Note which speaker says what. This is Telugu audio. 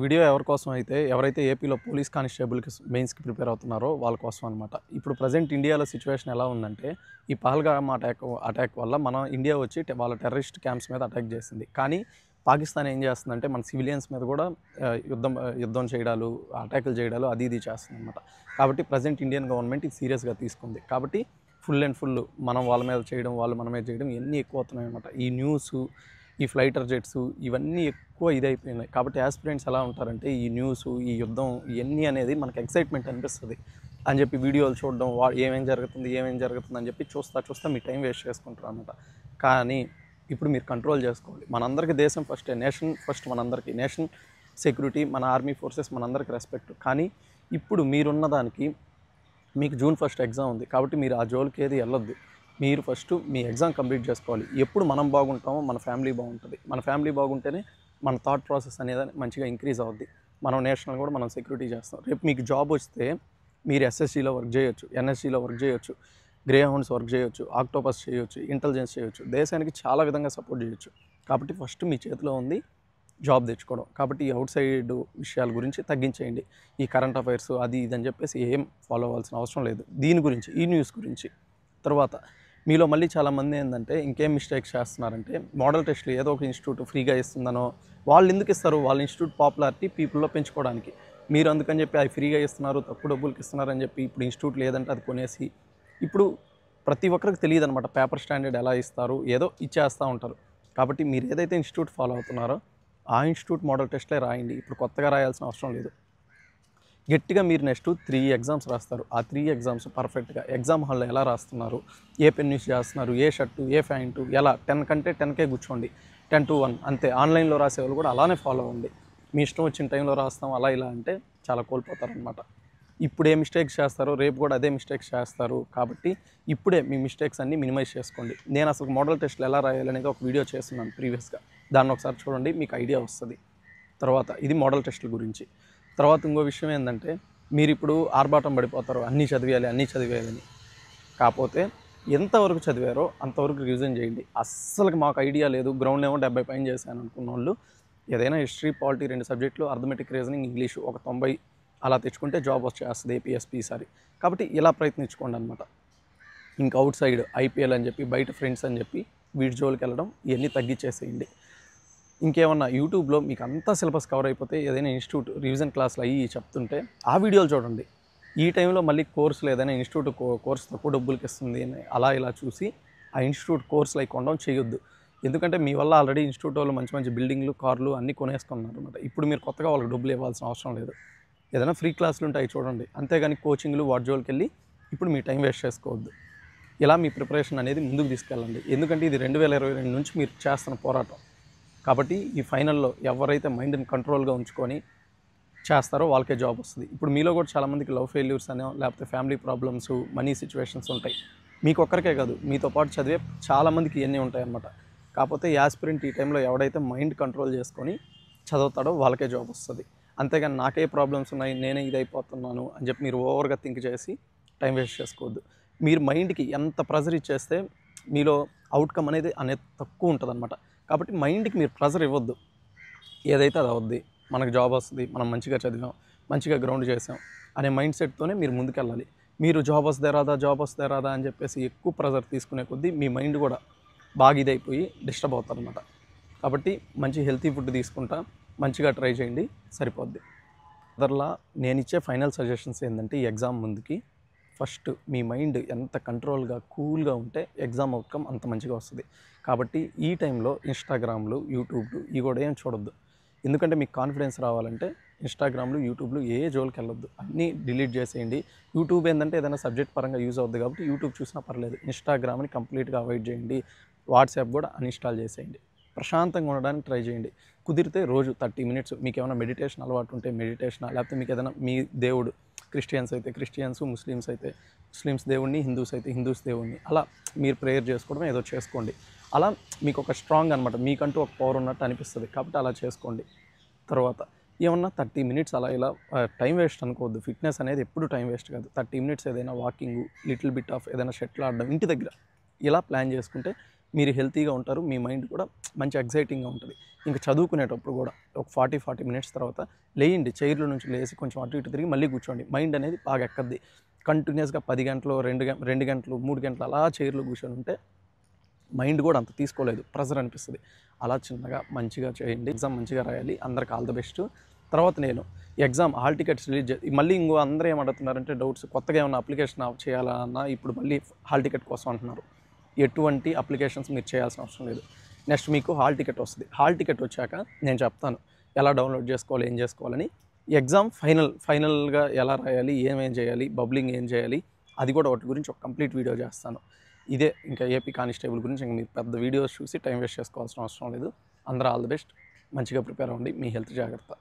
Speaker 1: వీడియో ఎవరి కోసం అయితే ఎవరైతే ఏపీలో పోలీస్ కానిస్టేబుల్కి మెయిన్స్కి ప్రిపేర్ అవుతున్నారో వాళ్ళ కోసం అనమాట. ఇప్పుడు ప్రజెంట్ ఇండియాలో సిచ్యువేషన్ ఎలా ఉందంటే ఈ పహల్గామ్ అటాక్ వల్ల మన ఇండియా వచ్చి వాళ్ళ టెర్రరిస్ట్ క్యాంప్స్ మీద అటాక్ చేసింది. కానీ పాకిస్తాన్ ఏం చేస్తుందంటే మన సివిలియన్స్ మీద కూడా యుద్ధం చేయడాలు, అటాకులు చేయడాలు అది ఇది చేస్తుంది అనమాట. కాబట్టి ప్రజెంట్ ఇండియన్ గవర్నమెంట్ ఇది సీరియస్గా తీసుకుంది. కాబట్టి ఫుల్ అండ్ ఫుల్ మనం వాళ్ళ మీద చేయడం, వాళ్ళు మన మీద చేయడం ఇవన్నీ ఎక్కువ అవుతున్నాయి అనమాట. ఈ న్యూస్, ఈ ఫ్లైటర్ జెట్స్ ఇవన్నీ ఎక్కువ ఇదైపోయినాయి. కాబట్టి యాస్పిరెంట్స్ ఎలా ఉంటారంటే ఈ న్యూస్, ఈ యుద్ధం ఇవన్నీ అనేది మనకు ఎక్సైట్మెంట్ అనిపిస్తుంది అని చెప్పి వీడియోలు చూడడం, ఏమేం జరుగుతుంది అని చెప్పి చూస్తా మీ టైం వేస్ట్ చేసుకుంటారు అనమాట. కానీ ఇప్పుడు మీరు కంట్రోల్ చేసుకోవాలి. మనందరికీ దేశం ఫస్టే, నేషన్ ఫస్ట్. మనందరికీ నేషన్ సెక్యూరిటీ, మన ఆర్మీ ఫోర్సెస్ మనందరికీ రెస్పెక్ట్. కానీ ఇప్పుడు మీరున్న దానికి మీకు జూన్ 1 ఎగ్జామ్ ఉంది. కాబట్టి మీరు ఆ జోలికి ఏది వెళ్ళొద్దు. మీరు ఫస్ట్ మీ ఎగ్జామ్ కంప్లీట్ చేసుకోవాలి. ఎప్పుడు మనం బాగుంటామో మన ఫ్యామిలీ బాగుంటుంది. మన ఫ్యామిలీ బాగుంటేనే మన థాట్ ప్రాసెస్ అనేది మంచిగా ఇంక్రీజ్ అవుద్ది. మనం నేషనల్ కూడా మనం సెక్యూరిటీ చేస్తాం. రేపు మీకు జాబ్ వస్తే మీరు ఎస్ఎస్సీలో వర్క్ చేయొచ్చు, ఎన్ఎస్సీలో వర్క్ చేయొచ్చు, గ్రే హౌండ్స్ వర్క్ చేయొచ్చు, ఆక్టోపస్ చేయొచ్చు, ఇంటెలిజెన్స్ చేయొచ్చు, దేశానికి చాలా విధంగా సపోర్ట్ చేయొచ్చు. కాబట్టి ఫస్ట్ మీ చేతిలో ఉంది జాబ్ తెచ్చుకోవడం. కాబట్టి ఈ అవుట్ సైడ్ విషయాల గురించి తగ్గించేయండి. ఈ కరెంట్ అఫైర్స్ అది ఇది అని చెప్పేసి ఏం ఫాలో అవ్వాల్సిన అవసరం లేదు. దీని గురించి, ఈ న్యూస్ గురించి. తర్వాత మీలో మళ్ళీ చాలామంది ఏంటంటే ఇంకేం మిస్టేక్స్ చేస్తున్నారంటే మోడల్ టెస్ట్లు ఏదో ఒక ఇన్స్టిట్యూట్ ఫ్రీగా ఇస్తుందనో, వాళ్ళు ఎందుకు ఇస్తారు? వాళ్ళ ఇన్స్టిట్యూట్ పాపులారిటీ పీపుల్లో పెంచుకోవడానికి. మీరు అందుకని చెప్పి అది ఫ్రీగా ఇస్తున్నారు, తక్కువ డబ్బులకి ఇస్తున్నారని చెప్పి ఇప్పుడు ఇన్స్టిట్యూట్ లేదంటే అది కొనేసి ఇప్పుడు ప్రతి ఒక్కరికి తెలియదు అనమాట పేపర్ స్టాండర్డ్ ఎలా ఇస్తారు, ఏదో ఇచ్చేస్తూ ఉంటారు. కాబట్టి మీరు ఏదైతే ఇన్స్టిట్యూట్ ఫాలో అవుతున్నారో ఆ ఇన్స్టిట్యూట్ మోడల్ టెస్ట్లే రాయండి. ఇప్పుడు కొత్తగా రాయాల్సిన అవసరం లేదు. గట్టిగా మీరు నెక్స్ట్ 3 ఎగ్జామ్స్ రాస్తారు. ఆ 3 ఎగ్జామ్స్ పర్ఫెక్ట్గా ఎగ్జామ్ హాల్లో ఎలా రాస్తున్నారు, ఏ పెన్ యూస్ చేస్తున్నారు, ఏ షర్టు, ఏ ప్యాంటు, ఎలా 10 కంటే 10కే కూర్చోండి. 10 to 1 అంతే. ఆన్లైన్లో రాసేవాళ్ళు కూడా అలానే ఫాలో అవ్వండి. మీ ఇష్టం వచ్చిన టైంలో రాస్తాం అలా ఇలా అంటే చాలా కోల్పోతారనమాట. ఇప్పుడు ఏ మిస్టేక్స్ చేస్తారో రేపు కూడా అదే మిస్టేక్స్ చేస్తారు. కాబట్టి ఇప్పుడే మీ మిస్టేక్స్ అన్నీ మినిమైజ్ చేసుకోండి. నేను అసలు మోడల్ టెస్ట్లు ఎలా రాయాలనేది ఒక వీడియో చేస్తున్నాను ప్రీవియస్గా. దాన్ని ఒకసారి చూడండి, మీకు ఐడియా వస్తుంది. తర్వాత ఇది మోడల్ టెస్టుల గురించి. తర్వాత ఇంకో విషయం ఏంటంటే మీరు ఇప్పుడు ఆర్భాటం పడిపోతారు, అన్నీ చదివేయాలని. కాకపోతే ఎంతవరకు చదివారో అంతవరకు రివిజన్ చేయండి. అస్సలకి మాకు ఐడియా లేదు, గ్రౌండ్ ఏమో 70 పైన చేశాను అనుకున్న వాళ్ళు ఏదైనా హిస్టరీ, పాలిటీ 2 సబ్జెక్టులు, అర్థమెటిక్, రీజనింగ్, ఇంగ్లీషు ఒక 90 అలా తెచ్చుకుంటే జాబ్ వచ్చేస్తుంది ఏపీఎస్పీ ఈసారి. కాబట్టి ఇలా ప్రయత్నించుకోండి అనమాట. ఇంకా అవుట్ సైడ్ ఐపీఎల్ అని చెప్పి బయట ఫ్రెండ్స్ అని చెప్పి వీటి జోలికి వెళ్ళడం ఇవన్నీ తగ్గించేసేయండి. ఇంకేమన్నా యూట్యూబ్లో మీకు అంతా సిలబస్ కవర్ అయిపోతే ఏదైనా ఇన్స్టిట్యూట్ రివిజన్ క్లాసులు అయ్యి చెప్తుంటే ఆ వీడియోలు చూడండి. ఈ టైంలో మళ్ళీ కోర్సులు ఏదైనా ఇన్స్టిట్యూట్ కోర్స్ తక్కువ డబ్బులకి ఇస్తుంది అని అలా ఇలా చూసి ఆ ఇన్స్టిట్యూట్ కోర్సులు అవి కొనడం చేయొద్దు. ఎందుకంటే మీ వల్ల ఆల్రెడీ ఇన్స్టిట్యూట్ వాళ్ళు మంచి మంచి బిల్డింగ్లు, కార్లు అన్నీ కొనేసుకున్నారు అనమాట. ఇప్పుడు మీరు కొత్తగా వాళ్ళకి డబ్బులు ఇవ్వాల్సిన అవసరం లేదు. ఏదైనా ఫ్రీ క్లాసులు ఉంటాయి చూడండి. అంతేగాని కోచింగ్లు వాటి జోలికి వెళ్ళి ఇప్పుడు మీ టైం వేస్ట్ చేసుకోవద్దు. ఇలా మీ ప్రిపరేషన్ అనేది ముందుకు తీసుకెళ్ళండి. ఎందుకంటే ఇది 2022 నుంచి మీరు చేస్తున్న పోరాటం. కాబట్టి ఈ ఫైనల్లో ఎవరైతే మైండ్ని కంట్రోల్గా ఉంచుకొని చేస్తారో వాళ్ళకే జాబ్ వస్తుంది. ఇప్పుడు మీలో కూడా చాలామందికి లవ్ ఫెయిల్యూర్స్ అనో లేకపోతే ఫ్యామిలీ ప్రాబ్లమ్స్, మనీ సిచ్యువేషన్స్ ఉంటాయి. మీకు ఒక్కరికే కాదు, మీతో పాటు చదివే చాలామందికి ఇవన్నీ ఉంటాయన్నమాట. కాకపోతే యాస్పిరెంట్ ఈ టైంలో ఎవడైతే మైండ్ కంట్రోల్ చేసుకొని చదువుతాడో వాళ్ళకే జాబ్ వస్తుంది. అంతేగాని నాకే ప్రాబ్లమ్స్ ఉన్నాయి, నేనే ఇదైపోతున్నాను అని చెప్పి మీరు ఓవర్గా థింక్ చేసి టైం వేస్ట్ చేసుకోవద్దు. మీరు మైండ్కి ఎంత ప్రెజర్ ఇచ్చేస్తే మీలో అవుట్కమ్ అనేది తక్కువ ఉంటుంది అనమాట. కాబట్టి మైండ్కి మీరు ప్రెజర్ ఇవ్వద్దు. ఏదైతే అది అవుద్ది, మనకు జాబ్ వస్తుంది, మనం మంచిగా చదివాం, మంచిగా గ్రౌండ్ చేసాం అనే మైండ్ సెట్తోనే మీరు ముందుకెళ్ళాలి. మీరు జాబ్ వస్తే రాదా అని చెప్పేసి ఎక్కువ ప్రెజర్ తీసుకునే కొద్దీ మీ మైండ్ కూడా బాగా ఇదైపోయి డిస్టర్బ్ అవుతారనమాట. కాబట్టి మంచి హెల్తీ ఫుడ్ తీసుకుంటా మంచిగా ట్రై చేయండి, సరిపోద్ది. అదర్లా నేను ఇచ్చే ఫైనల్ సజెషన్స్ ఏంటంటే ఈ ఎగ్జామ్ ముందుకి ఫస్ట్ మీ మైండ్ ఎంత కంట్రోల్గా, కూల్గా ఉంటే ఎగ్జామ్ అవుట్కమ్ అంత మంచిగా వస్తుంది. కాబట్టి ఈ టైంలో ఇన్స్టాగ్రామ్లు, యూట్యూబ్లు ఇవి కూడా ఏం చూడొద్దు. ఎందుకంటే మీకు కాన్ఫిడెన్స్ రావాలంటే ఇన్స్టాగ్రామ్లు, యూట్యూబ్లు ఏ జోలికి వెళ్ళొద్దు, అన్నీ డిలీట్ చేసేయండి. యూట్యూబ్ ఏంటంటే ఏదైనా సబ్జెక్ట్ పరంగా యూజ్ అవుద్ది కాబట్టి యూట్యూబ్ చూసినా పర్లేదు. ఇన్స్టాగ్రామ్ని కంప్లీట్గా అవాయిడ్ చేయండి. వాట్సాప్ కూడా అన్ఇన్స్టాల్ చేసేయండి. ప్రశాంతంగా ఉండడానికి ట్రై చేయండి. కుదిరితే రోజు 30 మినిట్స్ మీకు ఏమైనా మెడిటేషన్ అలవాటు ఉంటే మెడిటేషన్, లేకపోతే మీకు ఏదైనా మీ దేవుడు క్రిస్టియన్స్ అయితే క్రిస్టియన్స్, ముస్లిమ్స్ అయితే ముస్లిమ్స్ దేవుడిని, హిందూస్ అయితే హిందూస్ దేవుడిని అలా మీరు ప్రేయర్ చేసుకోవడం ఏదో చేసుకోండి. అలా మీకు ఒక స్ట్రాంగ్ అనమాట, మీకంటూ ఒక పవర్ ఉన్నట్టు అనిపిస్తుంది. కాబట్టి అలా చేసుకోండి. తర్వాత ఏమన్నా 30 మినిట్స్ అలా ఇలా టైం వేస్ట్ అనుకోవద్దు. ఫిట్నెస్ అనేది ఎప్పుడు టైం వేస్ట్ కాదు. 30 మినిట్స్ ఏదైనా వాకింగ్, లిటిల్ బిట్ ఆఫ్ ఏదైనా షటిల్ ఆడడం ఇంటి దగ్గర ఇలా ప్లాన్ చేసుకుంటే మీరు హెల్తీగా ఉంటారు, మీ మైండ్ కూడా మంచి ఎగ్జైటింగ్గా ఉంటుంది. ఇంకా చదువుకునేటప్పుడు కూడా ఒక 40 మినిట్స్ తర్వాత లేయండి, చైర్లో నుంచి లేసి కొంచెం అటు ఇటు తిరిగి మళ్ళీ కూర్చోండి. మైండ్ అనేది బాగా ఎక్కద్ది. కంటిన్యూస్గా 10 గంటలు 2 గంటలు 3 గంటలు అలా చైర్లో కూర్చొని ఉంటే మైండ్ కూడా అంత తీసుకోలేదు, ప్రెజర్ అనిపిస్తుంది. అలా చిన్నగా మంచిగా చేయండి. ఎగ్జామ్ మంచిగా రాయాలి. అందరికి ఆల్ ద బెస్ట్. తర్వాత నేను ఎగ్జామ్ హాల్ టికెట్స్ రిలీజ్ మళ్ళీ అందరూ ఏమడుగుతున్నారంటే డౌట్స్, కొత్తగా ఏమైనా అప్లికేషన్ చేయాలా అన్న, ఇప్పుడు మళ్ళీ హాల్ టికెట్ కోసం అంటున్నారు. ఎటువంటి అప్లికేషన్స్ మీరు చేయాల్సిన అవసరం లేదు. నెక్స్ట్ మీకు హాల్ టికెట్ వస్తుంది. హాల్ టికెట్ వచ్చాక నేను చెప్తాను ఎలా డౌన్లోడ్ చేసుకోవాలి, ఏం చేసుకోవాలని. ఎగ్జామ్ ఫైనల్గా ఎలా రాయాలి, ఏమేం చేయాలి, బబ్లింగ్ ఏం చేయాలి, అది కూడా వాటి గురించి ఒక కంప్లీట్ వీడియో చేస్తాను. ఇదే ఇంకా ఏపీ కానిస్టేబుల్ గురించి ఇంకా మీరు పెద్ద వీడియోస్ చూసి టైం వేస్ట్ చేసుకోవాల్సిన అవసరం లేదు. అందరూ ఆల్ ది బెస్ట్. మంచిగా ప్రిపేర్ అవ్వండి. మీ హెల్త్ జాగ్రత్త.